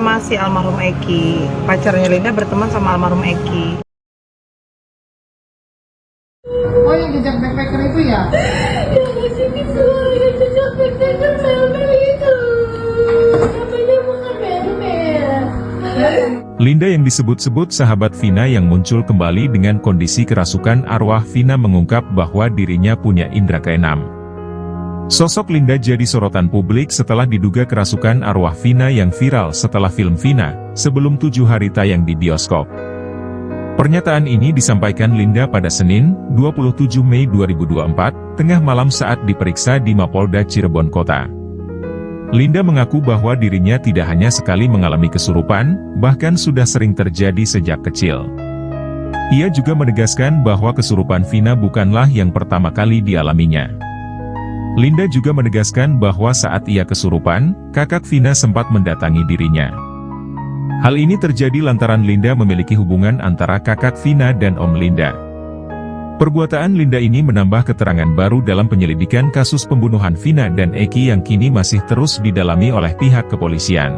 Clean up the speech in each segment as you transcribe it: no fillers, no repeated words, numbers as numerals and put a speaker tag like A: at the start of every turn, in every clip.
A: sama si almarhum Eki. Pacarnya Linda berteman sama almarhum Eki.
B: Oh, yang jejak backpacker itu ya?
C: Yang di sini semuanya jejak backpacker Melmel itu. Namanya bukan Melmel.
D: Linda yang disebut-sebut sahabat Vina yang muncul kembali dengan kondisi kerasukan arwah Vina mengungkap bahwa dirinya punya indera keenam. Sosok Linda jadi sorotan publik setelah diduga kerasukan arwah Vina yang viral setelah film Vina, sebelum 7 hari tayang di bioskop. Pernyataan ini disampaikan Linda pada Senin, 27 Mei 2024, tengah malam saat diperiksa di Mapolda Cirebon Kota. Linda mengaku bahwa dirinya tidak hanya sekali mengalami kesurupan, bahkan sudah sering terjadi sejak kecil. Ia juga menegaskan bahwa kesurupan Vina bukanlah yang pertama kali dialaminya. Linda juga menegaskan bahwa saat ia kesurupan, kakak Vina sempat mendatangi dirinya. Hal ini terjadi lantaran Linda memiliki hubungan antara kakak Vina dan Om Linda. Perbuatan Linda ini menambah keterangan baru dalam penyelidikan kasus pembunuhan Vina dan Eki yang kini masih terus didalami oleh pihak kepolisian.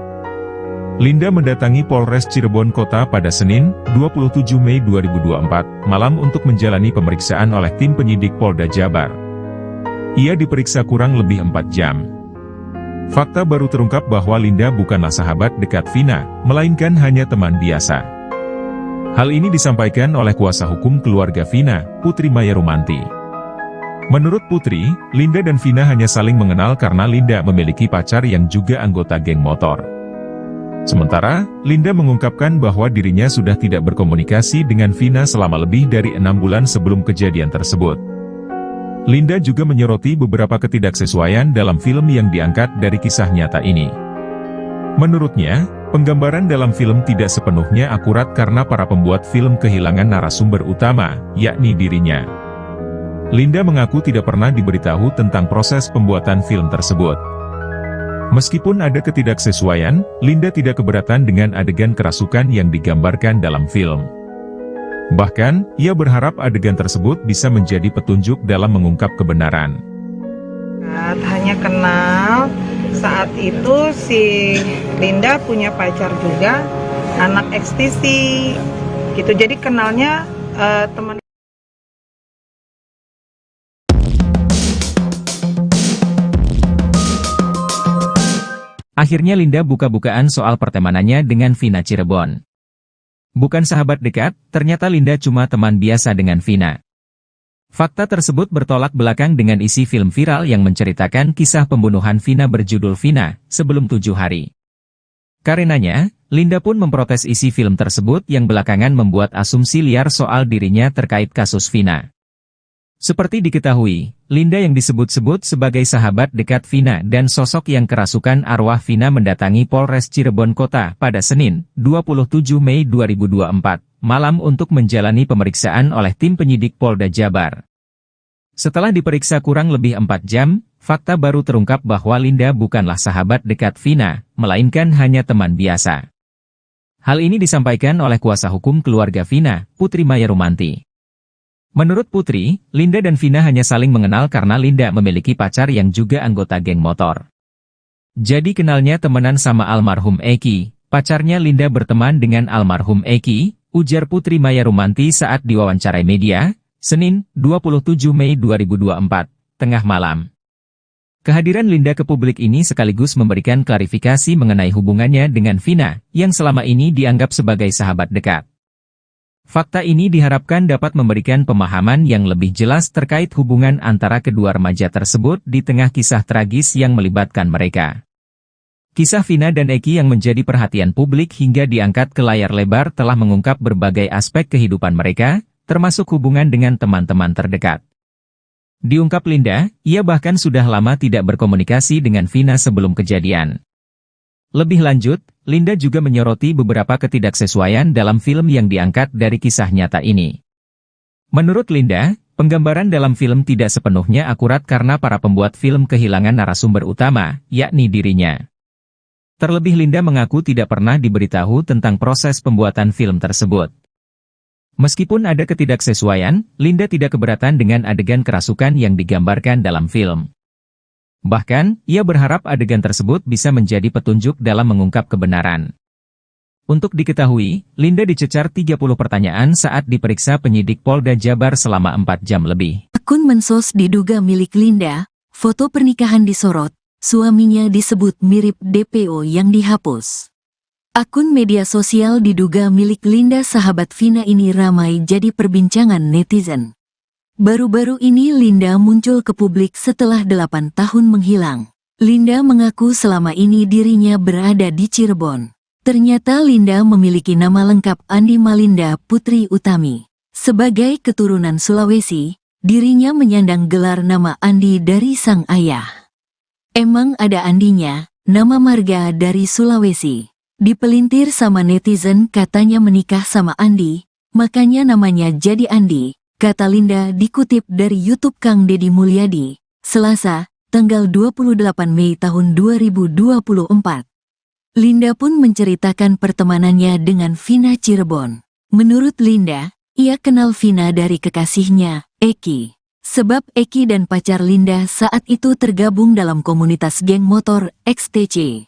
D: Linda mendatangi Polres Cirebon Kota pada Senin, 27 Mei 2024, malam untuk menjalani pemeriksaan oleh tim penyidik Polda Jabar. Ia diperiksa kurang lebih 4 jam. Fakta baru terungkap bahwa Linda bukanlah sahabat dekat Vina, melainkan hanya teman biasa. Hal ini disampaikan oleh kuasa hukum keluarga Vina, Putri Maya Rumanti. Menurut Putri, Linda dan Vina hanya saling mengenal karena Linda memiliki pacar yang juga anggota geng motor. Sementara, Linda mengungkapkan bahwa dirinya sudah tidak berkomunikasi dengan Vina selama lebih dari 6 bulan sebelum kejadian tersebut. Linda juga menyoroti beberapa ketidaksesuaian dalam film yang diangkat dari kisah nyata ini. Menurutnya, penggambaran dalam film tidak sepenuhnya akurat karena para pembuat film kehilangan narasumber utama, yakni dirinya. Linda mengaku tidak pernah diberitahu tentang proses pembuatan film tersebut. Meskipun ada ketidaksesuaian, Linda tidak keberatan dengan adegan kerasukan yang digambarkan dalam film. Bahkan, ia berharap adegan tersebut bisa menjadi petunjuk dalam mengungkap kebenaran.
A: Hanya kenal, saat itu si Linda punya pacar juga, anak ekstisi, gitu. Jadi kenalnya teman.
E: Akhirnya Linda buka-bukaan soal pertemanannya dengan Vina Cirebon. Bukan sahabat dekat, ternyata Linda cuma teman biasa dengan Vina. Fakta tersebut bertolak belakang dengan isi film viral yang menceritakan kisah pembunuhan Vina berjudul Vina, sebelum 7 hari. Karenanya, Linda pun memprotes isi film tersebut yang belakangan membuat asumsi liar soal dirinya terkait kasus Vina. Seperti diketahui, Linda yang disebut-sebut sebagai sahabat dekat Vina dan sosok yang kerasukan arwah Vina mendatangi Polres Cirebon Kota pada Senin, 27 Mei 2024, malam untuk menjalani pemeriksaan oleh tim penyidik Polda Jabar. Setelah diperiksa kurang lebih 4 jam, fakta baru terungkap bahwa Linda bukanlah sahabat dekat Vina, melainkan hanya teman biasa. Hal ini disampaikan oleh kuasa hukum keluarga Vina, Putri Maya Rumanti. Menurut Putri, Linda dan Vina hanya saling mengenal karena Linda memiliki pacar yang juga anggota geng motor. Jadi kenalnya temenan sama almarhum Eki, pacarnya Linda berteman dengan almarhum Eki, ujar Putri Maya Rumanti saat diwawancarai media, Senin, 27 Mei 2024, tengah malam. Kehadiran Linda ke publik ini sekaligus memberikan klarifikasi mengenai hubungannya dengan Vina, yang selama ini dianggap sebagai sahabat dekat. Fakta ini diharapkan dapat memberikan pemahaman yang lebih jelas terkait hubungan antara kedua remaja tersebut di tengah kisah tragis yang melibatkan mereka. Kisah Vina dan Eki yang menjadi perhatian publik hingga diangkat ke layar lebar telah mengungkap berbagai aspek kehidupan mereka, termasuk hubungan dengan teman-teman terdekat. Diungkap Linda, ia bahkan sudah lama tidak berkomunikasi dengan Vina sebelum kejadian. Lebih lanjut, Linda juga menyoroti beberapa ketidaksesuaian dalam film yang diangkat dari kisah nyata ini. Menurut Linda, penggambaran dalam film tidak sepenuhnya akurat karena para pembuat film kehilangan narasumber utama, yakni dirinya. Terlebih Linda mengaku tidak pernah diberitahu tentang proses pembuatan film tersebut. Meskipun ada ketidaksesuaian, Linda tidak keberatan dengan adegan kerasukan yang digambarkan dalam film. Bahkan, ia berharap adegan tersebut bisa menjadi petunjuk dalam mengungkap kebenaran. Untuk diketahui, Linda dicecar 30 pertanyaan saat diperiksa penyidik Polda Jabar selama 4 jam lebih.
F: Akun mensos diduga milik Linda, foto pernikahan disorot, suaminya disebut mirip DPO yang dihapus. Akun media sosial diduga milik Linda sahabat Vina ini ramai jadi perbincangan netizen. Baru-baru ini Linda muncul ke publik setelah 8 tahun menghilang. Linda mengaku selama ini dirinya berada di Cirebon. Ternyata Linda memiliki nama lengkap Andi Malinda Putri Utami. Sebagai keturunan Sulawesi, dirinya menyandang gelar nama Andi dari sang ayah. Emang ada Andinya, nama marga dari Sulawesi. Dipelintir sama netizen katanya menikah sama Andi, makanya namanya jadi Andi, kata Linda dikutip dari YouTube Kang Deddy Mulyadi, Selasa, tanggal 28 Mei tahun 2024. Linda pun menceritakan pertemanannya dengan Vina Cirebon. Menurut Linda, ia kenal Vina dari kekasihnya, Eki. Sebab Eki dan pacar Linda saat itu tergabung dalam komunitas geng motor XTC.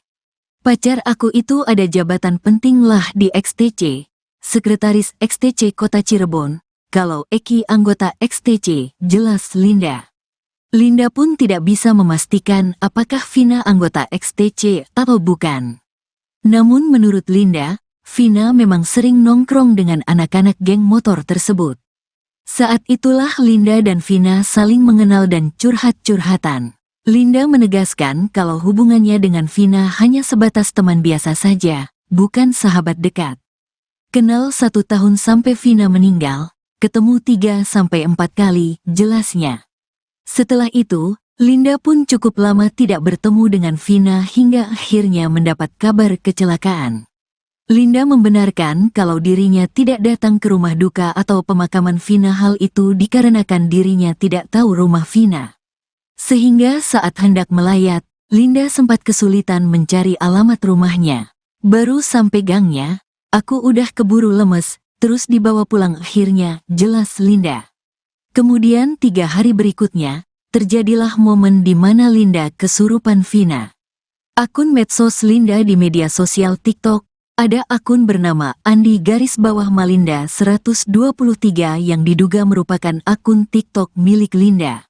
F: Pacar aku itu ada jabatan penting lah di XTC, sekretaris XTC Kota Cirebon. Kalau Eki anggota XTC, jelas Linda. Linda pun tidak bisa memastikan apakah Vina anggota XTC atau bukan. Namun menurut Linda, Vina memang sering nongkrong dengan anak-anak geng motor tersebut. Saat itulah Linda dan Vina saling mengenal dan curhat-curhatan. Linda menegaskan kalau hubungannya dengan Vina hanya sebatas teman biasa saja, bukan sahabat dekat. Kenal 1 tahun sampai Vina meninggal, ketemu 3-4 kali, jelasnya. Setelah itu, Linda pun cukup lama tidak bertemu dengan Vina hingga akhirnya mendapat kabar kecelakaan. Linda membenarkan kalau dirinya tidak datang ke rumah duka atau pemakaman Vina. Hal itu dikarenakan dirinya tidak tahu rumah Vina. Sehingga saat hendak melayat, Linda sempat kesulitan mencari alamat rumahnya. Baru sampai gangnya, aku udah keburu lemes, terus dibawa pulang akhirnya, jelas Linda. Kemudian 3 hari berikutnya, terjadilah momen di mana Linda kesurupan Vina. Akun medsos Linda di media sosial TikTok, ada akun bernama Andi_Malinda 123 yang diduga merupakan akun TikTok milik Linda.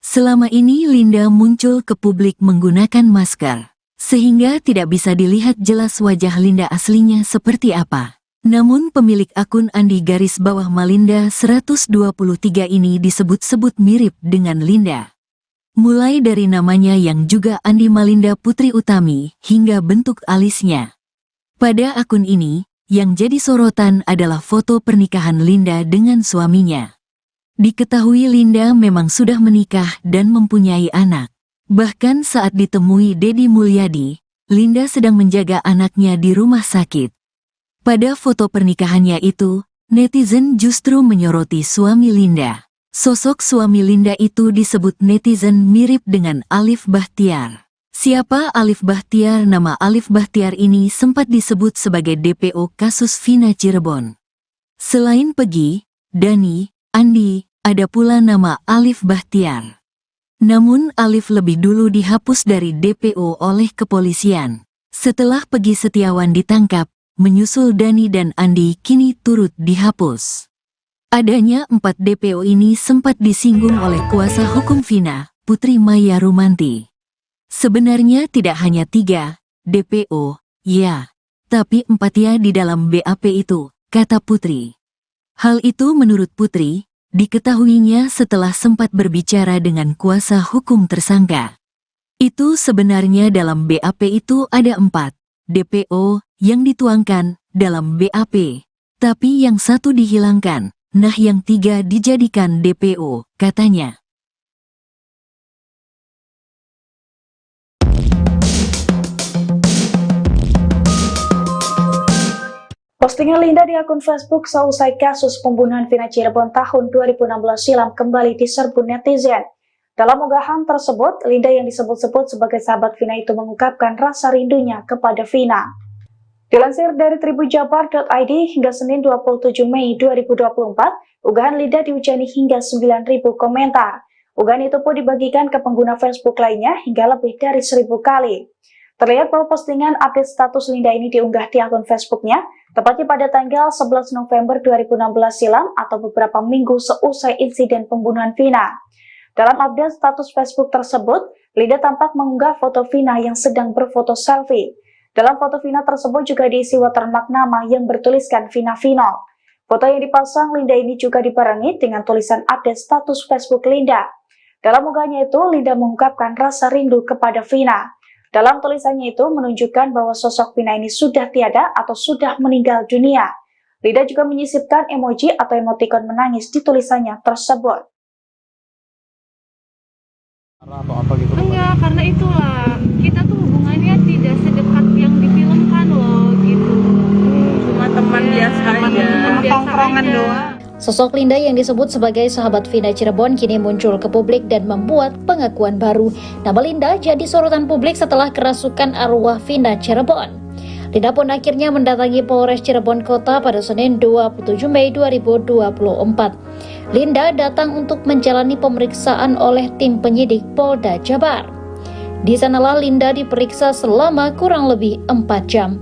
F: Selama ini Linda muncul ke publik menggunakan masker, sehingga tidak bisa dilihat jelas wajah Linda aslinya seperti apa. Namun pemilik akun Andi_Malinda 123 ini disebut-sebut mirip dengan Linda. Mulai dari namanya yang juga Andi Malinda Putri Utami, hingga bentuk alisnya. Pada akun ini, yang jadi sorotan adalah foto pernikahan Linda dengan suaminya. Diketahui Linda memang sudah menikah dan mempunyai anak. Bahkan saat ditemui Deddy Mulyadi, Linda sedang menjaga anaknya di rumah sakit. Pada foto pernikahannya itu, netizen justru menyoroti suami Linda. Sosok suami Linda itu disebut netizen mirip dengan Alif Bahtiar. Siapa Alif Bahtiar? Nama Alif Bahtiar ini sempat disebut sebagai DPO kasus Vina Cirebon. Selain Pegi, Dani, Andi, ada pula nama Alif Bahtiar. Namun Alif lebih dulu dihapus dari DPO oleh kepolisian. Setelah Pegi Setiawan ditangkap, menyusul Dani dan Andi kini turut dihapus. Adanya 4 DPO ini sempat disinggung oleh kuasa hukum Vina, Putri Maya Rumanti. Sebenarnya tidak hanya 3 DPO, ya, tapi 4 ya di dalam BAP itu, kata Putri. Hal itu menurut Putri, diketahuinya setelah sempat berbicara dengan kuasa hukum tersangka. Itu sebenarnya dalam BAP itu ada 4 DPO yang dituangkan dalam BAP, tapi yang 1 dihilangkan, nah yang 3 dijadikan DPO, katanya.
G: Postingan Linda di akun Facebook seusai kasus pembunuhan Vina Cirebon tahun 2016 silam kembali diserbu netizen. Dalam unggahan tersebut, Linda yang disebut-sebut sebagai sahabat Vina itu mengungkapkan rasa rindunya kepada Vina. Dilansir dari tribunjabar.id hingga Senin 27 Mei 2024, unggahan Linda dihujani hingga 9.000 komentar. Unggahan itu pun dibagikan ke pengguna Facebook lainnya hingga lebih dari 1.000 kali. Terlihat bahwa postingan update status Linda ini diunggah di akun Facebooknya, tepatnya pada tanggal 11 November 2016 silam atau beberapa minggu seusai insiden pembunuhan Vina. Dalam update status Facebook tersebut, Linda tampak mengunggah foto Vina yang sedang berfoto selfie. Dalam foto Vina tersebut juga diisi watermark nama yang bertuliskan Vina Vino. Foto yang dipasang Linda ini juga dibarengi dengan tulisan update status Facebook Linda. Dalam unggahannya itu, Linda mengungkapkan rasa rindu kepada Vina. Dalam tulisannya itu menunjukkan bahwa sosok Vina ini sudah tiada atau sudah meninggal dunia. Linda juga menyisipkan emoji atau emotikon menangis di tulisannya tersebut.
B: Atau apa gitu?
C: Enggak, karena itulah kita tuh hubungannya tidak sedekat yang difilmkan loh gitu.
A: Cuma teman biasa aja,
C: teman biasa
A: tongkrongan
C: aja.
A: doang.
H: Sosok Linda yang disebut sebagai sahabat Vina Cirebon kini muncul ke publik dan membuat pengakuan baru. Nama Linda jadi sorotan publik setelah kerasukan arwah Vina Cirebon. Linda pun akhirnya mendatangi Polres Cirebon Kota pada Senin 27 Mei 2024. Linda datang untuk menjalani pemeriksaan oleh tim penyidik Polda Jabar. Di sanalah Linda diperiksa selama kurang lebih 4 jam.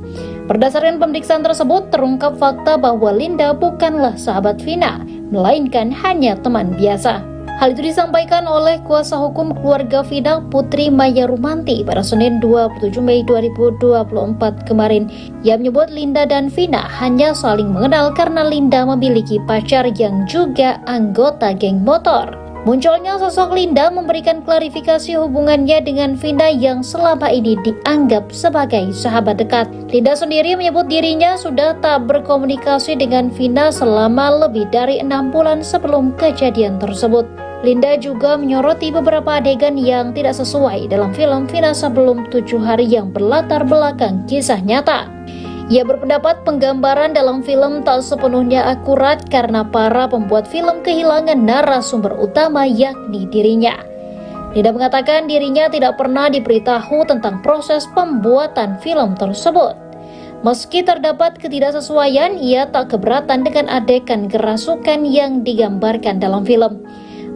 H: Berdasarkan pemeriksaan tersebut, terungkap fakta bahwa Linda bukanlah sahabat Vina, melainkan hanya teman biasa. Hal itu disampaikan oleh kuasa hukum keluarga Vina, Putri Maya Rumanti, pada Senin 27 Mei 2024 kemarin. Ia menyebut Linda dan Vina hanya saling mengenal karena Linda memiliki pacar yang juga anggota geng motor. Munculnya sosok Linda memberikan klarifikasi hubungannya dengan Vina yang selama ini dianggap sebagai sahabat dekat. Linda sendiri menyebut dirinya sudah tak berkomunikasi dengan Vina selama lebih dari 6 bulan sebelum kejadian tersebut. Linda juga menyoroti beberapa adegan yang tidak sesuai dalam film Vina sebelum 7 hari yang berlatar belakang kisah nyata. Ia berpendapat penggambaran dalam film tak sepenuhnya akurat karena para pembuat film kehilangan narasumber utama yakni dirinya. Linda mengatakan dirinya tidak pernah diberitahu tentang proses pembuatan film tersebut. Meski terdapat ketidaksesuaian, ia tak keberatan dengan adegan kerasukan yang digambarkan dalam film.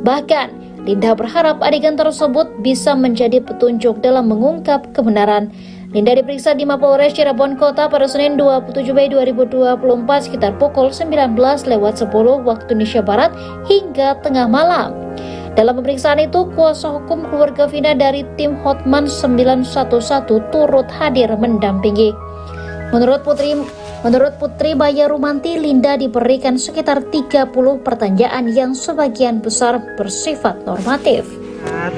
H: Bahkan, Linda berharap adegan tersebut bisa menjadi petunjuk dalam mengungkap kebenaran. Linda diperiksa di Mapolres Cirebon Kota pada Senin 27 Mei 2024 sekitar pukul 19.10 waktu Indonesia Barat hingga tengah malam. Dalam pemeriksaan itu, kuasa hukum keluarga Vina dari tim Hotman 911 turut hadir mendampingi. Menurut Putri Maya Rumanti, Linda diberikan sekitar 30 pertanyaan yang sebagian besar bersifat normatif.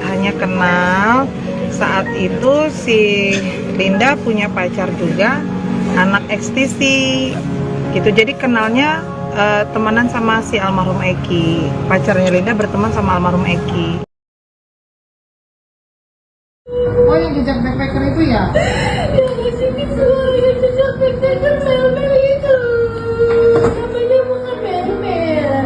A: Hanya kenal, saat itu si Linda punya pacar juga, anak ekstisi gitu. Jadi kenalnya temenan sama si almarhum Eki. Pacarnya Linda berteman sama almarhum Eki.
B: Oh, yang jejak backpacker itu ya?
C: Yang di sini suaranya jejak backpacker Melmel itu. Namanya bukan Melmel.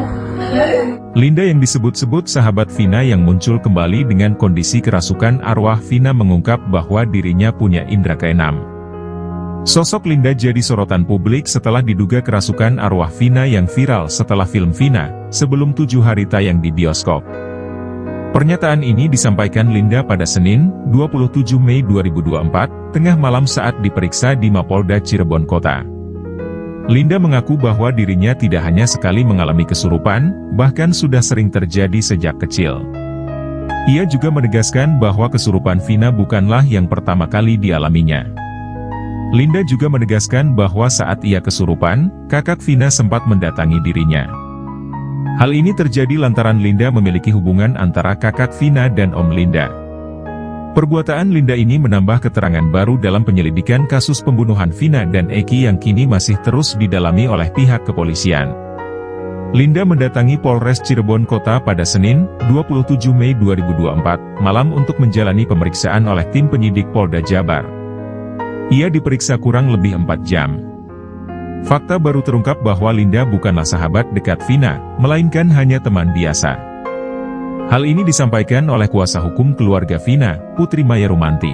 D: Linda yang disebut-sebut sahabat Vina yang muncul kembali dengan kondisi kerasukan arwah Vina mengungkap bahwa dirinya punya indera keenam. Sosok Linda jadi sorotan publik setelah diduga kerasukan arwah Vina yang viral setelah film Vina, sebelum 7 hari tayang di bioskop. Pernyataan ini disampaikan Linda pada Senin, 27 Mei 2024, tengah malam saat diperiksa di Mapolda Cirebon Kota. Linda mengaku bahwa dirinya tidak hanya sekali mengalami kesurupan, bahkan sudah sering terjadi sejak kecil. Ia juga menegaskan bahwa kesurupan Vina bukanlah yang pertama kali dialaminya. Linda juga menegaskan bahwa saat ia kesurupan, kakak Vina sempat mendatangi dirinya. Hal ini terjadi lantaran Linda memiliki hubungan antara kakak Vina dan Om Linda. Perbuatan Linda ini menambah keterangan baru dalam penyelidikan kasus pembunuhan Vina dan Eki yang kini masih terus didalami oleh pihak kepolisian. Linda mendatangi Polres Cirebon Kota pada Senin, 27 Mei 2024, malam untuk menjalani pemeriksaan oleh tim penyidik Polda Jabar. Ia diperiksa kurang lebih 4 jam. Fakta baru terungkap bahwa Linda bukanlah sahabat dekat Vina, melainkan hanya teman biasa. Hal ini disampaikan oleh kuasa hukum keluarga Vina, Putri Maya Rumanti.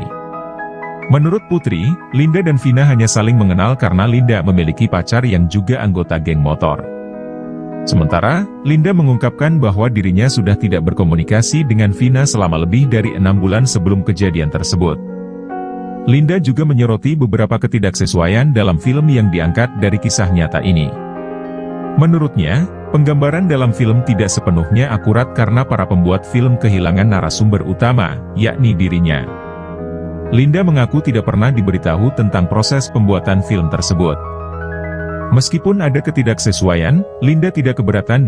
D: Menurut Putri, Linda dan Vina hanya saling mengenal karena Linda memiliki pacar yang juga anggota geng motor. Sementara, Linda mengungkapkan bahwa dirinya sudah tidak berkomunikasi dengan Vina selama lebih dari 6 bulan sebelum kejadian tersebut. Linda juga menyoroti beberapa ketidaksesuaian dalam film yang diangkat dari kisah nyata ini. Menurutnya, penggambaran dalam film tidak sepenuhnya akurat karena para pembuat film kehilangan narasumber utama, yakni dirinya. Linda mengaku tidak pernah diberitahu tentang proses pembuatan film tersebut. Meskipun ada ketidaksesuaian, Linda tidak keberatan